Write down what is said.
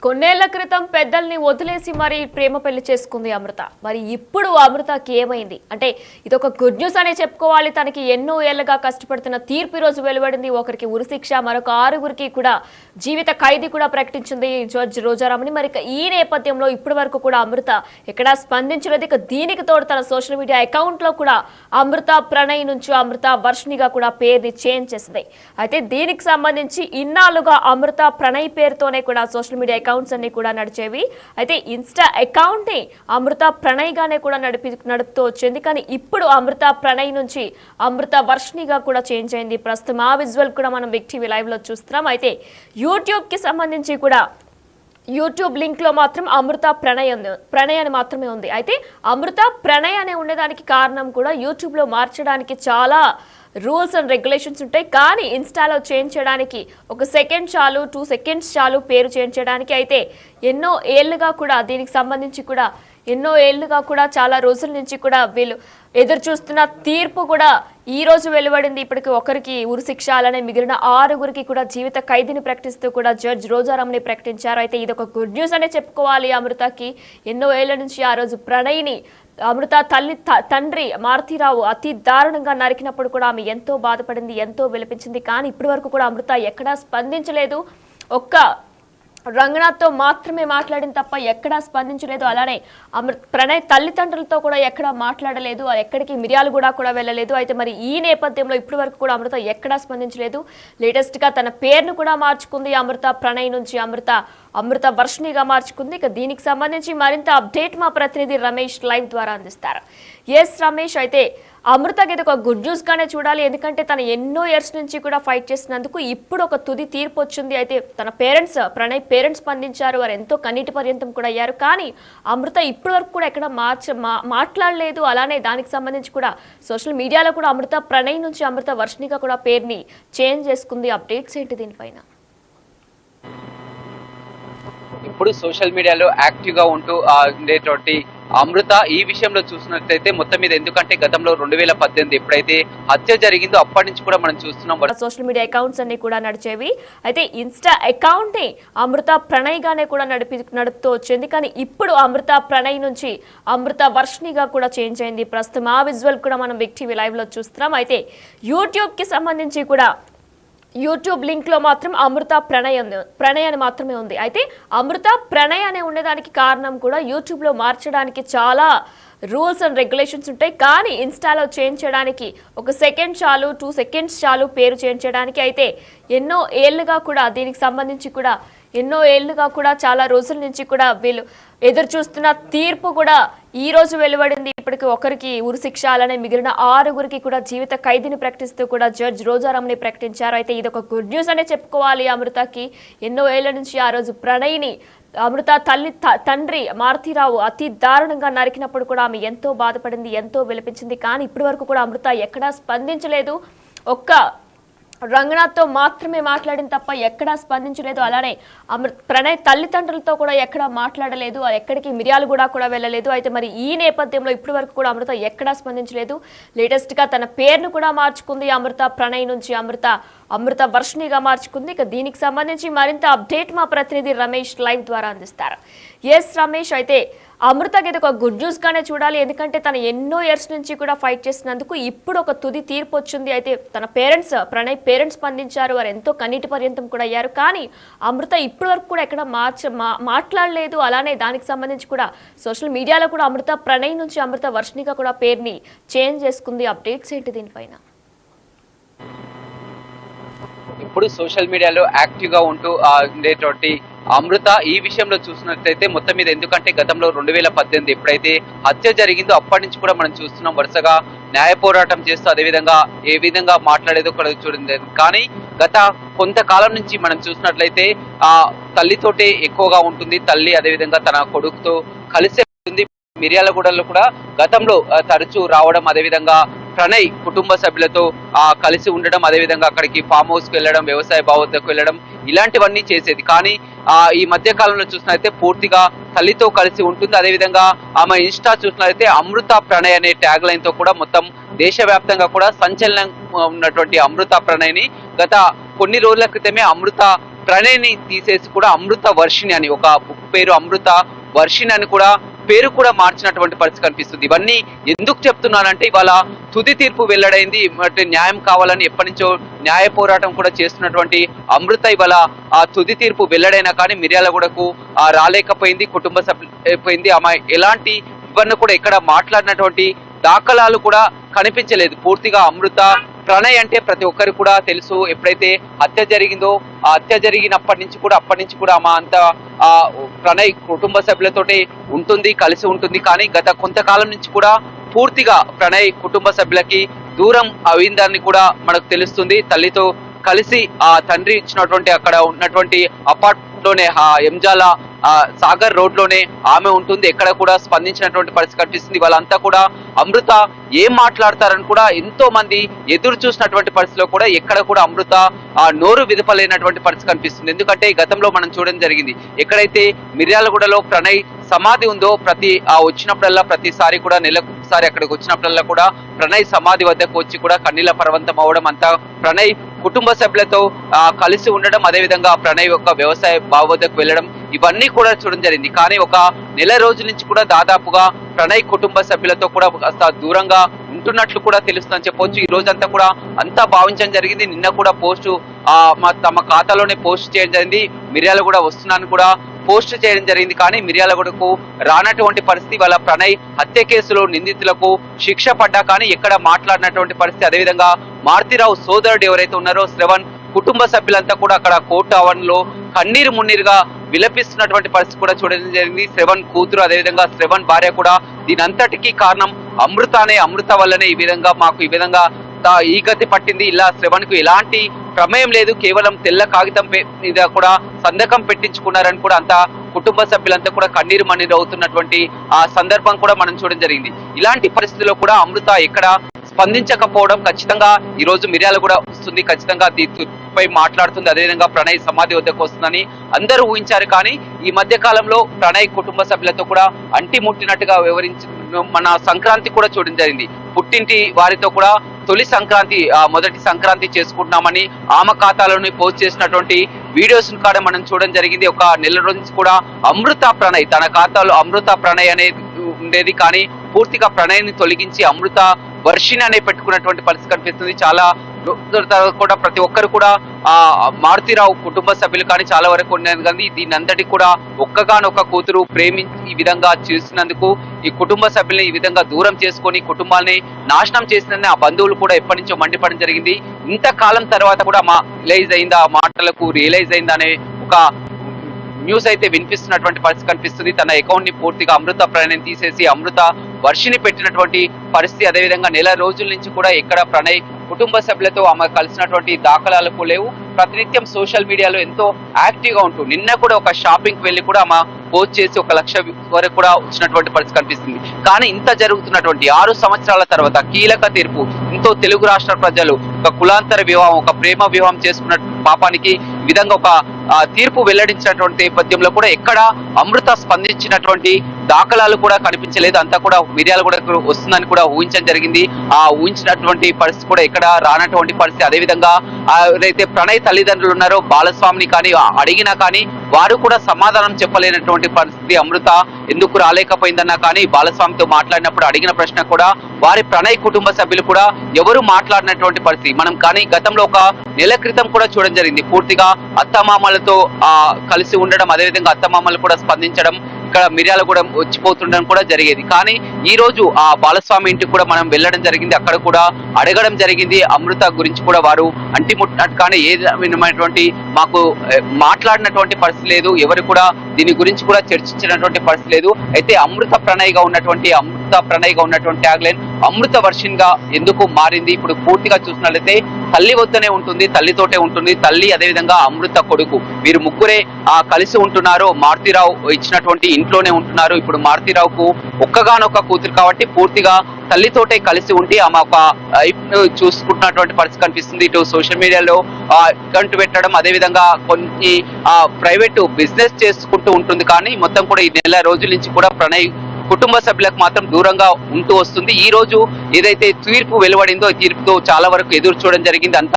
కొన్నేళ్ల క్రితం పెద్దల్ని వదిలేసి మరి ప్రేమ పెళ్లి చేసుకుంది అమృత. మరి ఇప్పుడు అమృతకి ఏమైంది అంటే ఇదొక గుడ్ న్యూస్ అనే చెప్పుకోవాలి. తనకి ఎన్నో ఏళ్లుగా కష్టపడుతున్న తీర్పు ఈ రోజు వెలువడింది. ఒకరికి ఉరిశిక్ష, మరొక 6గురికి కూడా జీవిత ఖైదీ కూడా ప్రకటించింది జడ్జి రోజారామని. మరి ఈ నేపథ్యంలో ఇప్పటి వరకు కూడా అమృత ఎక్కడా స్పందించలేదు. ఇక దీనికి తోడు తన సోషల్ మీడియా అకౌంట్ లో కూడా అమృత ప్రణయ్ నుంచి అమృత వర్షినిగా కూడా పేరుని చేంజ్ చేసింది. అయితే దీనికి సంబంధించి ఇన్నాళ్ళుగా అమృత ప్రణయ్ పేరుతోనే కూడా సోషల్ మీడియా అకౌంట్స్ అన్ని కూడా నడిచేవి. అయితే ఇన్స్టా అకౌంట్ ని అమృత ప్రణయ్ గానే కూడా నడుపుతూ వచ్చింది. కానీ ఇప్పుడు అమృత ప్రణయ్ నుంచి అమృత వర్షినిగా కూడా చేంజ్ అయింది. ప్రస్తుతం ఆ విజువల్ కూడా మనం బిగ్ టీవీ లైవ్ లో చూస్తున్నాం. అయితే యూట్యూబ్ కి సంబంధించి కూడా యూట్యూబ్ లింక్ లో మాత్రం అమృత ప్రణయ్ అని మాత్రమే ఉంది. అయితే అమృత ప్రణయ్ అనే ఉండేదానికి కారణం కూడా యూట్యూబ్ లో మార్చడానికి చాలా రూల్స్ అండ్ రెగ్యులేషన్స్ ఉంటాయి. కానీ ఇన్స్టాలో చేంజ్ చేయడానికి 1 సెకండ్ చాలు, 2 సెకండ్స్ చాలు పేరు చేంజ్ చేయడానికి. అయితే ఎన్నో ఏళ్ళుగా కూడా దీనికి సంబంధించి కూడా చాలా రోజుల నుంచి కూడా వీళ్ళు ఎదురు చూస్తున్న తీర్పు కూడా ఈ రోజు వెలువడింది. ఇప్పటికి ఒకరికి ఉరిశిక్ష, అలానే మిగిలిన 6గురికి కూడా జీవిత ఖైదీని ప్రకటిస్తూ కూడా జడ్జి రోజారామని ప్రకటించారు. అయితే ఇది ఒక గుడ్ న్యూస్ అనే చెప్పుకోవాలి. అమృతకి ఎన్నో ఏళ్ల నుంచి ఆ రోజు ప్రణయ్ని అమృత తండ్రి మారుతీరావు అతి దారుణంగా నరికినప్పుడు కూడా ఆమె ఎంతో బాధపడింది, ఎంతో విలపించింది. కానీ ఇప్పటి వరకు కూడా అమృత ఎక్కడా స్పందించలేదు. ఒక్క రంగనాథ్తో మాత్రమే మాట్లాడిన తప్ప ఎక్కడా స్పందించలేదు. అలానే ప్రణయ్ తల్లిదండ్రులతో కూడా ఎక్కడా మాట్లాడలేదు, ఎక్కడికి మిర్యాలు కూడా వెళ్ళలేదు. అయితే మరి ఈ నేపథ్యంలో ఇప్పటి వరకు కూడా అమృత ఎక్కడా స్పందించలేదు. లేటెస్ట్ గా తన పేరును కూడా మార్చుకుంది. అమృత ప్రణయ్ నుంచి అమృత వర్షినిగా మార్చుకుంది. ఇక దీనికి సంబంధించి మరింత అప్డేట్ మా ప్రతినిధి రమేష్ లైవ్ ద్వారా అందిస్తారు. ఎస్ రమేష్, అయితే అమృతకి ఇది ఒక గుడ్ న్యూస్ గానే చూడాలి. ఎందుకంటే తన ఎన్నో ఇయర్స్ నుంచి కూడా ఫైట్ చేసినందుకు ఇప్పుడు ఒక తుది తీర్పు వచ్చింది. అయితే తన ప్రణయ్ పేరెంట్స్ స్పందించారు, వారు ఎంతో కన్నీటి పర్యంతం కూడా అయ్యారు. కానీ అమృత ఇప్పటి వరకు కూడా ఎక్కడ మాట్లాడలేదు. అలానే దానికి సంబంధించి కూడా సోషల్ మీడియాలో కూడా అమృత ప్రణయ్ నుంచి అమృత వర్షినిగా కూడా పేరుని చేంజ్ చేసుకుంది. అప్డేట్స్ ఏంటి దీనిపైన? ఇప్పుడు సోషల్ మీడియాలో యాక్టివ్ గా ఉంటూ ఉండేటువంటి అమృత ఈ విషయంలో చూసినట్లయితే మొత్తం మీద, ఎందుకంటే గతంలో 2018 ఎప్పుడైతే హత్య జరిగిందో అప్పటి నుంచి కూడా మనం చూస్తున్నాం సోషల్ మీడియా అకౌంట్స్ అన్ని కూడా నడిచేవి. అయితే ఇన్స్టా అకౌంట్ ని అమృత ప్రణయ్ గానే కూడా నడుపుతూ వచ్చింది. కానీ ఇప్పుడు అమృత ప్రణయ్ నుంచి అమృత వర్షినిగా కూడా చేంజ్ అయింది. ప్రస్తుతం ఆ విజువల్ కూడా మనం బిగ్ టీవీ లైవ్ లో చూస్తున్నాం. అయితే యూట్యూబ్ కి సంబంధించి కూడా యూట్యూబ్ లింక్ లో మాత్రం అమృత ప్రణయ్ అని మాత్రమే ఉంది. అయితే అమృత ప్రణయ్ అనే ఉండేదానికి కారణం కూడా యూట్యూబ్ లో మార్చడానికి చాలా రూల్స్ అండ్ రెగ్యులేషన్స్ ఉంటాయి. కానీ ఇన్స్టాలో చేంజ్ చేయడానికి 1 సెకండ్ చాలు, 2 సెకండ్స్ చాలు పేరు చేంజ్ చేయడానికి. అయితే ఎన్నో ఏళ్ళుగా కూడా దీనికి సంబంధించి కూడా చాలా రోజుల నుంచి కూడా వీళ్ళు ఎదురు చూస్తున్న తీర్పు కూడా ఈ రోజు వెలువడింది. ఇప్పటికి ఒకరికి ఉరిశిక్ష, అలానే మిగిలిన 6గురికి కూడా జీవిత ఖైదీని ప్రకటిస్తూ కూడా జడ్జి రోజారామని ప్రకటించారు. అయితే ఇది ఒక గుడ్ న్యూస్ అనే చెప్పుకోవాలి. అమృతకి ఎన్నో ఏళ్ల నుంచి ఆ రోజు ప్రణయ్ని అమృత తండ్రి మారుతీరావు అతి దారుణంగా నరికినప్పుడు కూడా ఆమె ఎంతో బాధపడింది, ఎంతో విలపించింది. కానీ ఇప్పటి వరకు కూడా అమృత ఎక్కడా స్పందించలేదు. ఒక్క రంగనాథ్తో మాత్రమే మాట్లాడిన తప్ప ఎక్కడా స్పందించలేదు. అలానే ప్రణయ్ తల్లిదండ్రులతో కూడా ఎక్కడా మాట్లాడలేదు, ఎక్కడికి మిర్యాలు కూడా వెళ్ళలేదు. అయితే మరి ఈ నేపథ్యంలో ఇప్పటి వరకు కూడా అమృత ఎక్కడా స్పందించలేదు. లేటెస్ట్ గా తన పేరును కూడా మార్చుకుంది. అమృత ప్రణయ్ నుంచి అమృత వర్షినిగా మార్చుకుంది. ఇక దీనికి సంబంధించి మరింత అప్డేట్ మా ప్రతినిధి రమేష్ లైవ్ ద్వారా అందిస్తారు. ఎస్ రమేష్, అయితే అమృతకి ఇది ఒక గుడ్ న్యూస్ గానే చూడాలి. ఎందుకంటే తన ఎన్నో ఇయర్స్ నుంచి కూడా ఫైట్ చేసినందుకు ఇప్పుడు ఒక తుది తీర్పు వచ్చింది. అయితే తన ప్రణయ్ పేరెంట్స్ స్పందించారు, వారు ఎంతో కన్నీటి పర్యంతం కూడా అయ్యారు. కానీ అమృత ఇప్పటి వరకు కూడా ఎక్కడ మాట్లాడలేదు. అలానే దానికి సంబంధించి కూడా సోషల్ మీడియాలో కూడా అమృత ప్రణయ్ నుంచి అమృత వర్షినిగా కూడా పేరుని చేంజ్ చేసుకుంది. అప్డేట్స్ ఏంటి దీనిపైన? ఇప్పుడు సోషల్ మీడియాలో యాక్టివ్ గా ఉంటూ ఉండేటువంటి అమృత ఈ విషయంలో చూసినట్లయితే మొత్తం మీద, ఎందుకంటే గతంలో 2018 ఎప్పుడైతే హత్య జరిగిందో అప్పటి నుంచి కూడా మనం చూస్తున్నాం వరుసగా న్యాయ పోరాటం చేస్తూ అదేవిధంగా ఏ విధంగా మాట్లాడేదో కూడా చూడండి. కానీ గత కొంతకాలం నుంచి మనం చూసినట్లయితే తల్లితోటే ఎక్కువగా ఉంటుంది. తల్లి అదేవిధంగా తన కొడుకుతో కలిసి ఉంటుంది. మిర్యాలగూడలో కూడా గతంలో తరచూ రావడం, అదేవిధంగా ప్రణయ్ కుటుంబ సభ్యులతో కలిసి ఉండడం, అదేవిధంగా అక్కడికి ఫామ్ హౌస్కి వెళ్ళడం, వ్యవసాయ బావద్దకు వెళ్ళడం, ఇలాంటివన్నీ చేసేది. కానీ ఈ మధ్య కాలంలో చూసినట్లయితే పూర్తిగా తల్లితో కలిసి ఉంటుంది. అదేవిధంగా ఆమె ఇన్స్టా చూసినట్లయితే అమృత ప్రణయ్ అనే ట్యాగ్ లైన్ తో కూడా మొత్తం దేశవ్యాప్తంగా కూడా సంచలనం ఉన్నటువంటి అమృత ప్రణయ్ని గత కొన్ని రోజుల క్రితమే అమృత ప్రణయ్ని తీసేసి కూడా అమృత వర్షిణి అని ఒక బుక్ పేరు అమృత వర్షిణి అని కూడా పేరు కూడా మార్చినటువంటి పరిస్థితి కనిపిస్తుంది. ఇవన్నీ ఎందుకు చెప్తున్నానంటే ఇవాళ తుది తీర్పు వెల్లడైంది. న్యాయం కావాలని ఎప్పటి నుంచో న్యాయ పోరాటం కూడా చేస్తున్నటువంటి అమృత ఇవాళ ఆ తుది తీర్పు వెల్లడైనా కానీ మిర్యాలగూడకు రాలేకపోయింది, కుటుంబ సభ్యులైపోయింది. ఆమె ఎలాంటి ఇవన్నీ కూడా ఇక్కడ మాట్లాడినటువంటి దాఖలాలు కూడా కనిపించలేదు. పూర్తిగా అమృత ప్రణయ్ అంటే ప్రతి ఒక్కరికి కూడా తెలుసు. ఎప్పుడైతే హత్య జరిగిందో ఆ హత్య జరిగినప్పటి నుంచి కూడా ఆమె అంతా ప్రణయ్ కుటుంబ సభ్యులతోటి ఉంటుంది, కలిసి ఉంటుంది. కానీ గత కొంతకాలం నుంచి కూడా పూర్తిగా ప్రణయ్ కుటుంబ సభ్యులకి దూరం అయిందని కూడా మనకు తెలుస్తుంది. తల్లితో కలిసి ఆ తండ్రి ఇచ్చినటువంటి అక్కడ ఉన్నటువంటి అపార్ట్మెంట్ లోనే ఎంజాల సాగర్ రోడ్ లోనే ఆమె ఉంటుంది. ఎక్కడ కూడా స్పందించినటువంటి పరిస్థితి కనిపిస్తుంది. వాళ్ళంతా కూడా అమృత ఏం మాట్లాడతారని కూడా ఎంతో మంది ఎదురు చూసినటువంటి పరిస్థితిలో కూడా ఎక్కడ కూడా అమృత నోరు విదపలేనటువంటి పరిస్థితి కనిపిస్తుంది. ఎందుకంటే గతంలో మనం చూడడం జరిగింది, ఎక్కడైతే మిర్యాలగూడలో ప్రణయ్ సమాధి ఉందో వచ్చినప్పుడల్లా ప్రతిసారి కూడా నెలకొకసారి అక్కడికి వచ్చినప్పుడల్లా కూడా ప్రణయ్ సమాధి వద్దకు వచ్చి కూడా కన్నీళ్ల పర్వంతం అవడం, అంతా ప్రణయ్ కుటుంబ సభ్యులతో కలిసి ఉండడం, అదేవిధంగా ప్రణయ్ యొక్క వ్యవసాయ బావి వద్దకు వెళ్ళడం, ఇవన్నీ కూడా చూడడం జరిగింది. కానీ ఒక నెల రోజుల నుంచి కూడా దాదాపుగా ప్రణయ్ కుటుంబ సభ్యులతో కూడా కాస్త దూరంగా ఉంటున్నట్లు కూడా తెలుస్తుందని చెప్పొచ్చు. ఈ రోజంతా కూడా అంతా భావించడం జరిగింది. నిన్న కూడా పోస్టు తమ ఖాతాలోనే పోస్ట్ చేయడం జరిగింది. మిర్యాలగూడ వస్తున్నాను కూడా పోస్ట్ చేయడం జరిగింది. కానీ మిర్యాలగూడకు రానటువంటి పరిస్థితి. వాళ్ళ ప్రణయ్ హత్య కేసులో నిందితులకు శిక్ష పడ్డా కానీ ఎక్కడ మాట్లాడినటువంటి పరిస్థితి. అదేవిధంగా మారుతిరావు సోదరుడు ఎవరైతే ఉన్నారో శ్రవణ్ కుటుంబ సభ్యులంతా కూడా అక్కడ కోర్టు ఆవరణలో కన్నీరు మున్నీరుగా విలపిస్తున్నటువంటి పరిస్థితి కూడా చూడడం జరిగింది. శ్రవణ్ కూతురు అదేవిధంగా శ్రవణ్ భార్య కూడా దీనంతటికీ కారణం అమృత వల్లనే ఈ విధంగా ఈ గతి పట్టింది. ఇలా శ్రవణ్ కు ఎలాంటి ప్రమేయం లేదు, కేవలం తెల్ల కాగితం మీద కూడా సంతకం పెట్టించుకున్నారని కూడా అంతా కుటుంబ సభ్యులంతా కూడా కన్నీరు మన్నీరు అవుతున్నటువంటి ఆ సందర్భం కూడా మనం చూడడం జరిగింది. ఇలాంటి పరిస్థితుల్లో కూడా అమృత ఎక్కడ స్పందించకపోవడం, ఖచ్చితంగా ఈ రోజు మిర్యాలగూడ వస్తుంది, ఖచ్చితంగా దీనిపై మాట్లాడుతుంది, అదేవిధంగా ప్రణయ్ సమాధి వద్దకు వస్తుందని అందరూ ఊహించారు. కానీ ఈ మధ్య కాలంలో ప్రణయ్ కుటుంబ సభ్యులతో కూడా అంటిముట్టినట్టుగా మన సంక్రాంతి కూడా చూడడం జరిగింది. పుట్టింటి వారితో కూడా తొలి సంక్రాంతి మొదటి సంక్రాంతి చేసుకుంటున్నామని ఆమె ఖాతాలోని పోస్ట్ చేసినటువంటి వీడియోస్ కూడా మనం చూడడం జరిగింది. ఒక నెల రోజు నుంచి కూడా అమృత ప్రణయ్ తన ఖాతాలో అమృత ప్రణయ్ అనేది ఉండేది, కానీ పూర్తిగా ప్రణయ్ని తొలగించి అమృత వర్షిణి అనే పెట్టుకున్నటువంటి పరిస్థితి కనిపిస్తుంది. చాలా కూడా ప్రతి ఒక్కరు కూడా మారుతిరావు కుటుంబ సభ్యులు కానీ చాలా వరకు ఉన్నది. కానీ దీని అంతటికి కూడా ఒక్కగానొక్క కూతురు ప్రేమించి ఈ విధంగా చేసినందుకు ఈ కుటుంబ సభ్యుల్ని ఈ విధంగా దూరం చేసుకొని కుటుంబాన్ని నాశనం చేసిందని ఆ బంధువులు కూడా ఎప్పటి నుంచో మండిపడడం జరిగింది. ఇంతకాలం తర్వాత కూడా రియలైజ్ అయిందా, ఆ మాటలకు రియలైజ్ అయిందా అనే ఒక న్యూస్ అయితే వినిపిస్తున్నటువంటి పరిస్థితి కనిపిస్తుంది. తన అకౌంట్ ని పూర్తిగా అమృత ప్రణయ్ తీసేసి అమృత వర్షిని పెట్టినటువంటి పరిస్థితి. అదేవిధంగా నెల రోజుల నుంచి కూడా ఎక్కడ ప్రణయ్ కుటుంబ సభ్యులతో ఆమె కలిసినటువంటి దాఖలాలకు లేవు. ప్రతినిత్యం సోషల్ మీడియాలో ఎంతో యాక్టివ్ గా ఉంటూ నిన్న కూడా ఒక షాపింగ్ వెళ్ళి కూడా ఆమె పోస్ట్ చేసి 1 లక్ష వరకు కూడా వచ్చినటువంటి పరిస్థితి కనిపిస్తుంది. కానీ ఇంత జరుగుతున్నటువంటి 6 సంవత్సరాల తర్వాత కీలక తీర్పు, ఎంతో తెలుగు రాష్ట్ర ప్రజలు ఒక కులాంతర వివాహం, ఒక ప్రేమ వివాహం చేసుకున్న పాపానికి ఈ విధంగా ఒక తీర్పు వెల్లడించినటువంటి నేపథ్యంలో కూడా ఎక్కడ అమృత స్పందించినటువంటి దాఖలాలు కూడా కనిపించలేదు. అంతా కూడా మిర్యాలగూడ వస్తుందని కూడా ఊహించడం జరిగింది. ఆ ఊహించినటువంటి పరిస్థితి కూడా ఎక్కడ రానటువంటి పరిస్థితి. అదేవిధంగా ఎవరైతే ప్రణయ్ తల్లిదండ్రులు ఉన్నారో బాలస్వామిని కానీ అడిగినా కానీ వారు కూడా సమాధానం చెప్పలేనటువంటి పరిస్థితి. అమృత ఎందుకు రాలేకపోయిందన్నా కానీ బాలస్వామితో మాట్లాడినప్పుడు అడిగిన ప్రశ్న కూడా వారి ప్రణయ్ కుటుంబ సభ్యులు కూడా ఎవరు మాట్లాడినటువంటి పరిస్థితి మనం కానీ గతంలో ఒక నెల క్రితం కూడా చూడడం జరిగింది. పూర్తిగా అత్తమామలతో కలిసి ఉండడం, అదేవిధంగా అత్తమామలు కూడా స్పందించడం, ఇక్కడ మిర్యాలగూడ వచ్చిపోతుండడం కూడా జరిగేది. కానీ ఈ రోజు ఆ బాలస్వామి ఇంటికి కూడా మనం వెళ్ళడం జరిగింది. అక్కడ కూడా అడగడం జరిగింది. అమృత గురించి కూడా వారు అంటిముట్టినట్టు కానీ ఏ విధమైనటువంటి మాకు మాట్లాడినటువంటి పరిస్థితి లేదు, ఎవరు కూడా దీని గురించి కూడా చర్చించినటువంటి పరిస్థితి లేదు. అయితే అమృత ప్రణయ్గా ఉన్నటువంటి ట్యాగ్లైన్ అమృత వర్షిన్ గా ఎందుకు మారింది? ఇప్పుడు పూర్తిగా చూసినట్లయితే తల్లి వద్దనే ఉంటుంది, తల్లితోటే ఉంటుంది. తల్లి అదేవిధంగా అమృత కొడుకు వీరు ముగ్గురే కలిసి ఉంటున్నారు. మారుతిరావు ఇచ్చినటువంటి ఇంట్లోనే ఉంటున్నారు. ఇప్పుడు మారుతిరావుకు ఒక్కగానొక్క కూతురు కాబట్టి పూర్తిగా తల్లితోటే కలిసి ఉండి ఆమె ఒక చూసుకుంటున్నటువంటి పరిస్థితి కనిపిస్తుంది. ఇటు సోషల్ మీడియాలో అకౌంట్ పెట్టడం, అదేవిధంగా కొన్ని ప్రైవేటు బిజినెస్ చేసుకుంటూ ఉంటుంది. కానీ మొత్తం కూడా ఈ నెల రోజుల నుంచి కూడా ప్రణయ్ కుటుంబ సభ్యులకు మాత్రం దూరంగా ఉంటూ వస్తుంది. ఈ రోజు ఏదైతే తీర్పు వెలువడిందో తీర్పుతో చాలా వరకు ఎదురు చూడడం జరిగింది. అంతా